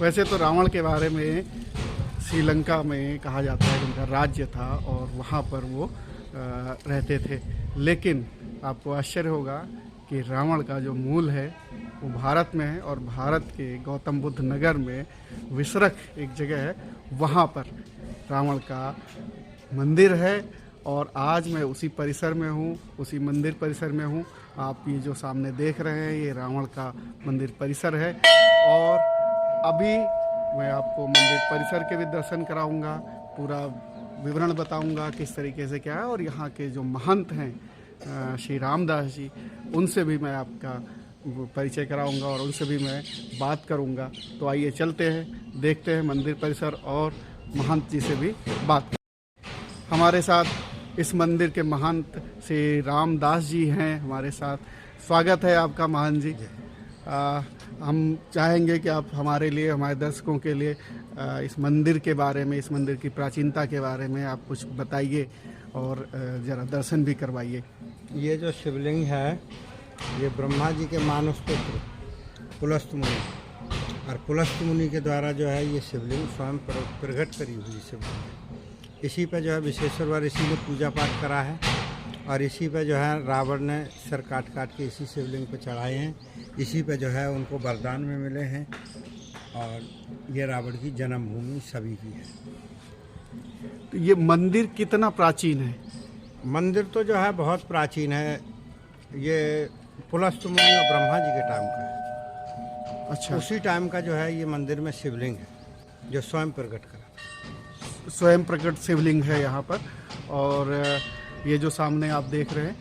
वैसे तो रावण के बारे में श्रीलंका में कहा जाता है उनका राज्य था और वहाँ पर वो रहते थे, लेकिन आपको आश्चर्य होगा कि रावण का जो मूल है वो भारत में है और भारत के गौतम बुद्ध नगर में विसरख एक जगह है, वहाँ पर रावण का मंदिर है। और आज मैं उसी परिसर में हूँ, उसी मंदिर परिसर में हूँ। आप ये जो सामने देख रहे हैं ये रावण का मंदिर परिसर है और अभी मैं आपको मंदिर परिसर के भी दर्शन कराऊंगा, पूरा विवरण बताऊंगा किस तरीके से क्या है। और यहाँ के जो महंत हैं श्री रामदास जी, उनसे भी मैं आपका परिचय कराऊंगा और उनसे भी मैं बात करूंगा। तो आइए चलते हैं, देखते हैं मंदिर परिसर और महंत जी से भी बात करें। हमारे साथ इस मंदिर के महंत श्री रामदास जी हैं हमारे साथ। स्वागत है आपका महंत जी। हम चाहेंगे कि आप हमारे लिए, हमारे दर्शकों के लिए इस मंदिर के बारे में, इस मंदिर की प्राचीनता के बारे में आप कुछ बताइए और ज़रा दर्शन भी करवाइए। ये जो शिवलिंग है ये ब्रह्मा जी के मानस पुत्र पुलस्त मुनि और पुलस्त मुनि के द्वारा जो है ये शिवलिंग स्वयं प्रकट करी हुई शिवलिंग। इसी पे जो है विश्वेश्वर ऋषि ने पूजा पाठ करा है और इसी पे जो है रावण ने सर काट काट के इसी शिवलिंग पे चढ़ाए हैं। इसी पे जो है उनको वरदान में मिले हैं और ये रावण की जन्मभूमि सभी की है। तो ये मंदिर कितना प्राचीन है? मंदिर तो जो है बहुत प्राचीन है। ये पुलस्त मुनि और ब्रह्मा जी के टाइम का है। अच्छा, उसी टाइम का जो है ये मंदिर में शिवलिंग है जो स्वयं प्रकट करा। स्वयं प्रकट शिवलिंग है यहाँ पर। और ये जो सामने आप देख रहे हैं,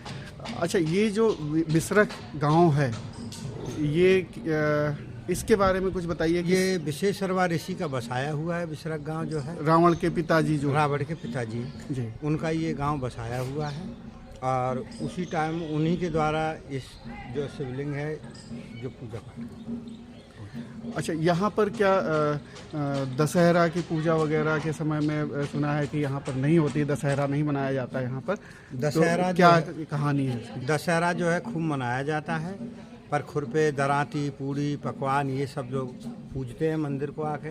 अच्छा ये जो विसरख गांव है ये इसके बारे में कुछ बताइए। ये विश्वेश्वर ऋषि का बसाया हुआ है। विसरख गांव जो है रावण के पिताजी, जो रावण के पिताजी जी, उनका ये गांव बसाया हुआ है और उसी टाइम उन्हीं के द्वारा इस जो शिवलिंग है जो पूजा पाठ। अच्छा, यहाँ पर क्या दशहरा की पूजा वगैरह के समय में सुना है कि यहाँ पर नहीं होती, दशहरा नहीं मनाया जाता है यहाँ पर। दशहरा तो क्या कहानी है? दशहरा जो है खूब मनाया जाता है, पर खुरपे, दराती, पूड़ी, पकवान ये सब लोग पूजते हैं मंदिर को आके।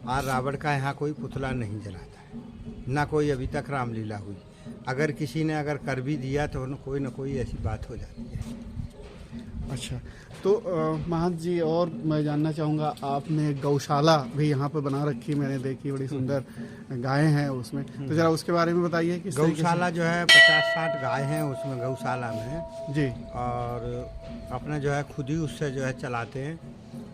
और रावण का यहाँ कोई पुतला नहीं जलाता है, ना कोई अभी तक रामलीला हुई। अगर किसी ने अगर कर भी दिया तो कोई ना कोई ऐसी बात हो जाती है। अच्छा, तो महंत जी और मैं जानना चाहूँगा, आपने गौशाला भी यहाँ पर बना रखी, मैंने देखी, बड़ी सुंदर गायें हैं उसमें, तो ज़रा उसके बारे में बताइए। कि गौशाला जो है 50-60 गाय हैं उसमें गौशाला में जी, और अपना जो है खुद ही उससे जो है चलाते हैं।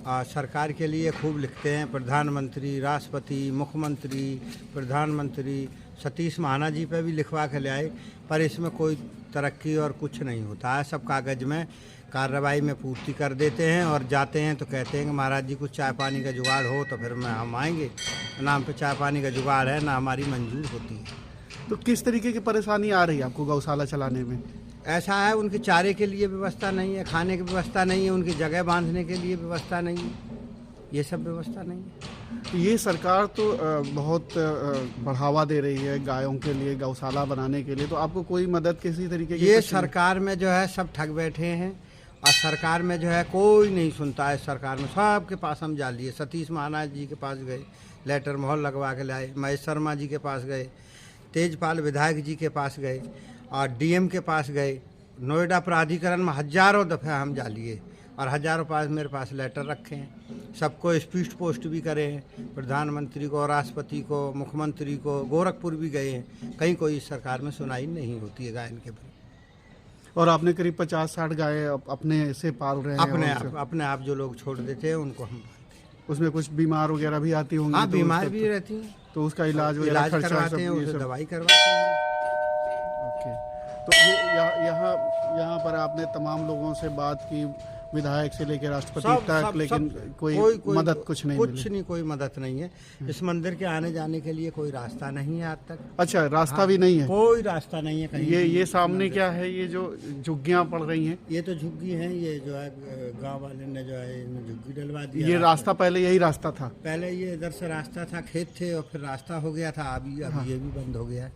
और सरकार के लिए खूब लिखते हैं, प्रधानमंत्री, राष्ट्रपति, मुख्यमंत्री, प्रधानमंत्री सतीश महाना जी पे भी लिखवा के ले आए, पर इसमें कोई तरक्की और कुछ नहीं होता है। सब कागज़ में कार्रवाई में पूर्ति कर देते हैं और जाते हैं तो कहते हैं कि महाराज जी कुछ चाय पानी का जुगाड़ हो तो फिर हम आएंगे। नाम पे चाय पानी का जुगाड़ है ना, हमारी मंजूर होती है। तो किस तरीके की परेशानी आ रही है आपको गौशाला चलाने में? ऐसा है, उनके चारे के लिए व्यवस्था नहीं है, खाने की व्यवस्था नहीं है, उनकी जगह बांधने के लिए व्यवस्था नहीं है, ये सब व्यवस्था नहीं है। ये सरकार तो बहुत बढ़ावा दे रही है गायों के लिए, गौशाला बनाने के लिए, तो आपको कोई मदद किसी तरीके की? ये सरकार में जो है सब ठग बैठे हैं और सरकार में जो है कोई नहीं सुनता है। सरकार में सबके पास हम जा लिए, सतीश महाराज जी के पास गए, लेटर मोहर लगवा के लाए, महेश शर्मा जी के पास गए, तेजपाल विधायक जी के पास गए और डीएम के पास गए, नोएडा प्राधिकरण में हजारों दफ़े हम जा लिए और हजारों पास मेरे पास लेटर रखे हैं। सबको स्पीड पोस्ट भी करे हैं, प्रधानमंत्री को, राष्ट्रपति को, मुख्यमंत्री को, गोरखपुर भी गए हैं, कहीं कोई सरकार में सुनाई नहीं होती है गायन के प्रति। और आपने करीब 50-60 गाय अपने से पाल रहे हैं? अपने आप जो लोग छोड़ देते हैं उनको हम। उसमें कुछ बीमार वगैरह भी आती होंगी? हाँ, तो बीमार भी रहती हैं तो उसका इलाज करवाते हैं, उसे दवाई करवाते हैं। ओके, तो ये यहाँ पर आपने तमाम लोगों से बात की, विधायक से लेकर राष्ट्रपति तक, लेकिन कोई मदद कुछ नहीं, कोई मदद नहीं है। इस मंदिर के आने जाने के लिए कोई रास्ता नहीं है आज तक। अच्छा, रास्ता भी नहीं है? कोई रास्ता नहीं है कहीं। ये सामने क्या है? ये जो झुग्गियाँ पड़ रही हैं, ये तो झुग्गी हैं। ये जो है गांव वाले ने जो है झुग्गी डलवा दिया। ये रास्ता पहले यही रास्ता था? पहले ये इधर से रास्ता था, खेत थे और फिर रास्ता हो गया था। अभी ये भी बंद हो गया है।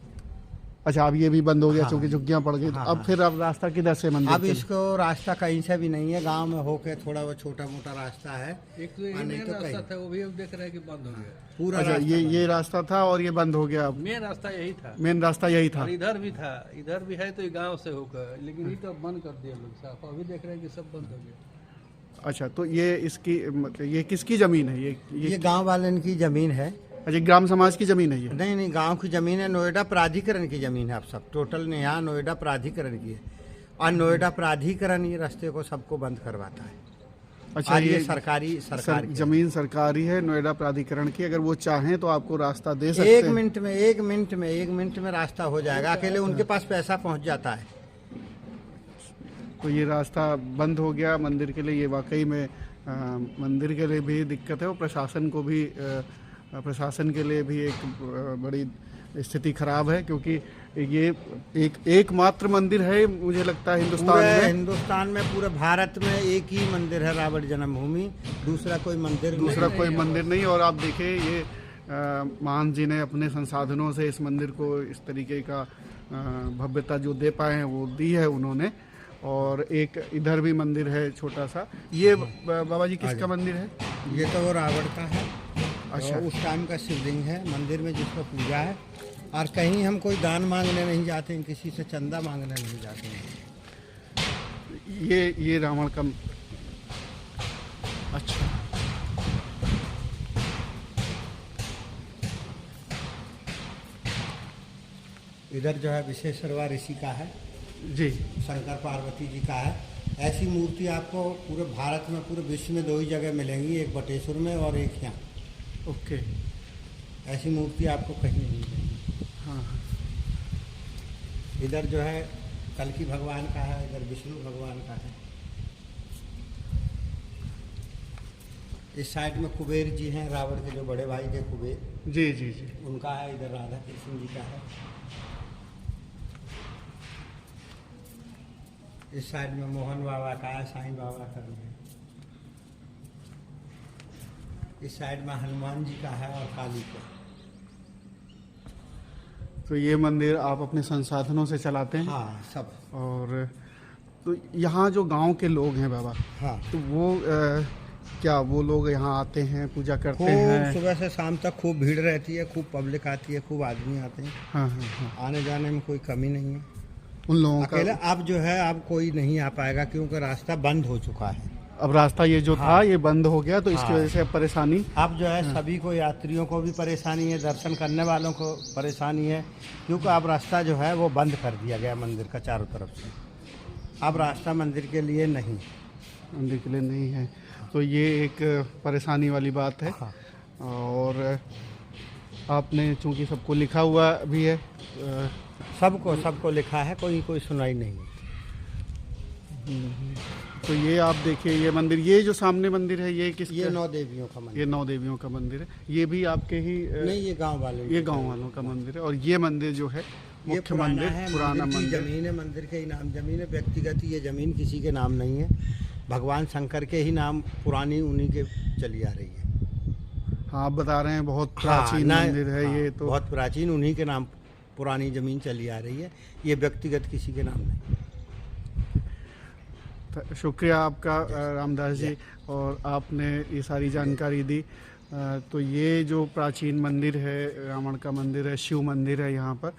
अच्छा, अब ये भी बंद हो गया हाँ। क्योंकि झुग्गियां पड़ गई। तो हाँ, अब हाँ। फिर अब रास्ता किधर से मंदिर अब के लिए? इसको रास्ता कहीं से भी नहीं है, गांव में होके थोड़ा वो छोटा मोटा रास्ता है। एक तो यही नहीं मेन तो रास्ता कहीं था, वो भी अब देख रहे हैं कि बंद हो गया। पूरा अच्छा, रास्ता ये बंद ये रास्ता था और ये बंद हो गया। अब मेन रास्ता यही था, मेन रास्ता यही था। और इधर भी था, इधर भी है तो ये गांव से होकर, लेकिन ये तो बंद कर दिया लोग साफ। अभी देख रहे हैं कि सब बंद हो गया। अच्छा, तो ये इसकी ये किसकी जमीन है? ये गांव वाले की जमीन है। अच्छा, ग्राम समाज की जमीन है ये? नहीं नहीं, गांव की जमीन है, नोएडा प्राधिकरण की जमीन है। अब सब टोटल नहीं, यहाँ नोएडा प्राधिकरण की है, और नोएडा प्राधिकरण ये रास्ते को सबको बंद करवाता है। अच्छा, और ये सरकार की जमीन सरकारी है, नोएडा प्राधिकरण की। अगर वो चाहें तो आपको रास्ता दे है। सकते एक हैं। मिनट में रास्ता हो जाएगा, अकेले उनके पास पैसा पहुंच जाता है। तो ये रास्ता बंद हो गया मंदिर के लिए। ये वाकई में मंदिर के लिए भी दिक्कत है और प्रशासन को भी प्रशासन के लिए भी एक बड़ी स्थिति खराब है, क्योंकि ये एकमात्र मंदिर है मुझे लगता है हिंदुस्तान पूरे में। हिंदुस्तान में, पूरे भारत में एक ही मंदिर है, रावण जन्मभूमि। दूसरा कोई मंदिर नहीं। और आप देखिए, ये मान जी ने अपने संसाधनों से इस मंदिर को इस तरीके का भव्यता जो दे पाए हैं वो दी है उन्होंने। और एक इधर भी मंदिर है छोटा सा। ये बाबा जी किसका मंदिर है? ये तो वो रावण का है। अच्छा। और उस टाइम का शिवलिंग है मंदिर में, जिसको पूजा है। और कहीं हम कोई दान मांगने नहीं जाते हैं, किसी से चंदा मांगने नहीं जाते हैं। ये रावण का। अच्छा, इधर जो है विशेषरवा ऋषि का है, जी। शंकर पार्वती जी का है। ऐसी मूर्ति आपको पूरे भारत में, पूरे विश्व में 2 ही जगह मिलेंगी, एक बटेश्वर में और एक यहाँ। ओके। ऐसी मूर्ति आपको कहीं नहीं मिलेगी। हाँ। इधर जो है कल्कि भगवान का है, इधर विष्णु भगवान का है। इस साइड में कुबेर जी हैं, रावण के जो बड़े भाई थे कुबेर, जी जी जी। उनका है। इधर राधा कृष्ण जी का है। इस साइड में मोहन बाबा का है, साईं बाबा का भी है। इस साइड में हनुमान जी का है और काली का। तो ये मंदिर आप अपने संसाधनों से चलाते हैं? हाँ, सब। और तो यहाँ जो गांव के लोग हैं बाबा, हाँ, तो वो क्या वो लोग यहाँ आते हैं, पूजा करते खूब हैं? सुबह से शाम तक खूब भीड़ रहती है, खूब पब्लिक आती है, खूब आदमी आते हैं। हाँ हाँ हाँ। आने जाने में कोई कमी नहीं है। उन लोगों अकेले का अब जो है, अब कोई नहीं आ पाएगा, क्योंकि रास्ता बंद हो चुका है। अब रास्ता ये जो था ये बंद हो गया, तो इसकी हाँ। वजह से अब परेशानी। अब जो है सभी को, यात्रियों को भी परेशानी है, दर्शन करने वालों को परेशानी है, क्योंकि अब रास्ता जो है वो बंद कर दिया गया मंदिर का चारों तरफ से। अब रास्ता मंदिर के लिए नहीं, मंदिर के लिए नहीं है। तो ये एक परेशानी वाली बात है। हाँ। और आपने चूंकि सबको लिखा हुआ भी है, सबको लिखा है, कोई सुनाई नहीं। तो ये आप देखिए, ये मंदिर, ये जो सामने मंदिर है, ये किस? ये 9 देवियों का मंदिर। ये 9 देवियों का मंदिर है। ये भी आपके ही नहीं, ये गांव वाले, ये गांव वालों का मंदिर है। और ये मंदिर जो है ये मुख्य पुराना मंदिर, है, पुराना मंदिर की मंदिर। जमीन है, मंदिर के ही नाम जमीन है। व्यक्तिगत ये जमीन किसी के नाम नहीं है, भगवान शंकर के ही नाम, पुरानी उन्हीं के चली आ रही है। हाँ, आप बता रहे हैं बहुत हाँ, प्राचीन ना- मंदिर है हाँ, ये तो। बहुत प्राचीन, उन्हीं के नाम पुरानी जमीन चली आ रही है। ये व्यक्तिगत किसी के नाम नहीं। शुक्रिया आपका रामदास जी, और आपने ये सारी जानकारी दी। तो ये जो प्राचीन मंदिर है, रावण का मंदिर है, शिव मंदिर है यहाँ पर।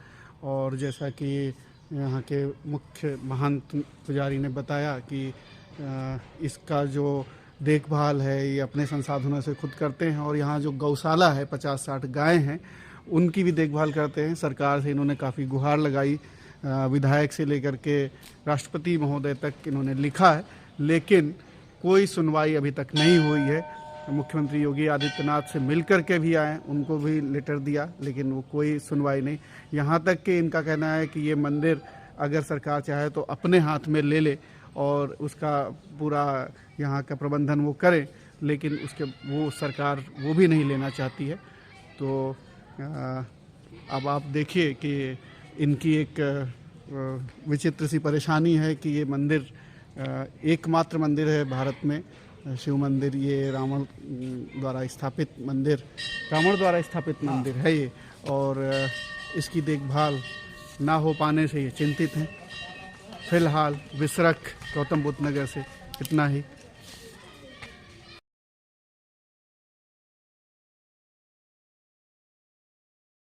और जैसा कि यहाँ के मुख्य महंत पुजारी ने बताया कि इसका जो देखभाल है ये अपने संसाधनों से खुद करते हैं। और यहाँ जो गौशाला है, 50-60 गायें हैं, उनकी भी देखभाल करते हैं। सरकार से इन्होंने काफ़ी गुहार लगाई, विधायक से लेकर के राष्ट्रपति महोदय तक इन्होंने लिखा है, लेकिन कोई सुनवाई अभी तक नहीं हुई है। मुख्यमंत्री योगी आदित्यनाथ से मिलकर के भी आए, उनको भी लेटर दिया, लेकिन वो कोई सुनवाई नहीं। यहाँ तक कि इनका कहना है कि ये मंदिर अगर सरकार चाहे तो अपने हाथ में ले ले और उसका पूरा यहाँ का प्रबंधन वो करे, लेकिन उसके वो सरकार वो भी नहीं लेना चाहती है। तो अब आप देखिए कि इनकी एक विचित्र सी परेशानी है कि ये मंदिर एकमात्र मंदिर है भारत में, शिव मंदिर। ये रावण द्वारा स्थापित मंदिर है ये, और इसकी देखभाल ना हो पाने से ये चिंतित हैं। फिलहाल विसरख गौतम बुद्ध नगर से इतना ही।